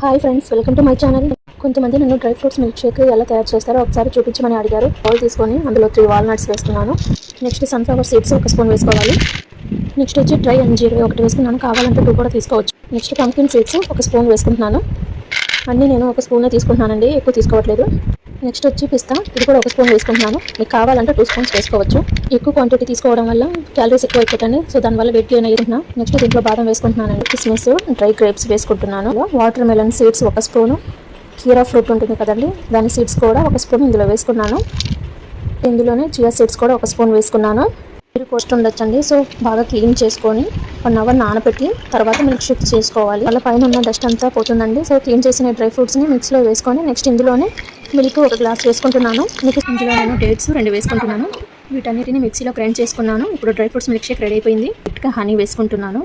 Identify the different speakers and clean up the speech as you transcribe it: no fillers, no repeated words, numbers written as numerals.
Speaker 1: Hi friends, welcome to my channel. కొంతమంది నన్ను dry fruits milk shake ఎలా తయారు చేస్తారో ఒకసారి చూపించమని అడిగారు. బౌల్ తీసుకొని అందులో 3 వాల్నట్స్ వేసుకున్నాను. నెక్స్ట్ సన్ఫ్లవర్ సీడ్స్ 1 స్పూన్ వేసుకోవాలి. నెక్స్ట్ వచ్చి డ్రై అంజీర్ 1 వేసుకున్నాను. కావాలంటే 2 కూడా తీసుకోవచ్చు. నెక్స్ట్ పంకిన్ సీడ్స్ 1 స్పూన్ వేసుకుంటున్నాను. అన్నీ నేను 1 స్పూనే తీసుకుంటున్నానండి, ఎక్కువ తీసుకోవట్లేదు. నెక్స్ట్ వచ్చి పిస్తా, ఇది కూడా 1 స్పూన్ వేసుకుంటున్నాను. మీకు కావాలంటే 2 స్పూన్స్ వేసుకోవచ్చు. ఎక్కువ క్వాంటిటీ తీసుకోవడం వల్ల క్యాలరీస్ ఎక్కువ అయిపోతాయి, సో దానివల్ల వెయిట్ గెయిన్ అయ్యింటున్నా. నెక్స్ట్ దీంట్లో బాదం వేసుకుంటున్నాను. కిస్మిస్, డ్రై గ్రేప్స్ వేసుకుంటున్నాను. వాటర్ మెలన్ సీడ్స్ 1 స్పూను, కీరా ఫ్రూట్ ఉంటుంది కదండి, దాని సీడ్స్ కూడా 1 స్పూన్ ఇందులో వేసుకున్నాను. ఇందులోనే చియా సీడ్స్ కూడా 1 స్పూన్ వేసుకున్నాను. మీరు పోస్ట్ ఉండొచ్చండి, సో బాగా క్లీన్ చేసుకొని 1 అవర్ నానబెట్టి తర్వాత మిల్క్ షేక్ చేసుకోవాలి. వాళ్ళ పైన ఉన్న డస్ట్ అంతా పోతుందండి. సో క్లీన్ చేసిన డ్రై ఫ్రూట్స్ని మిక్స్లో వేసుకొని నెక్స్ట్ ఇందులోనే మిల్క్ 1 గ్లాస్ వేసుకుంటున్నాను. నెక్స్ట్ ఇందులో నేను డేట్స్ 2 వేసుకుంటున్నాను. వీటన్నిటిని మిక్సీలో గ్రైండ్ చేసుకున్నాను. ఇప్పుడు dry fruits milk shake ready అయిపోయింది. హనీ వేసుకుంటున్నాను.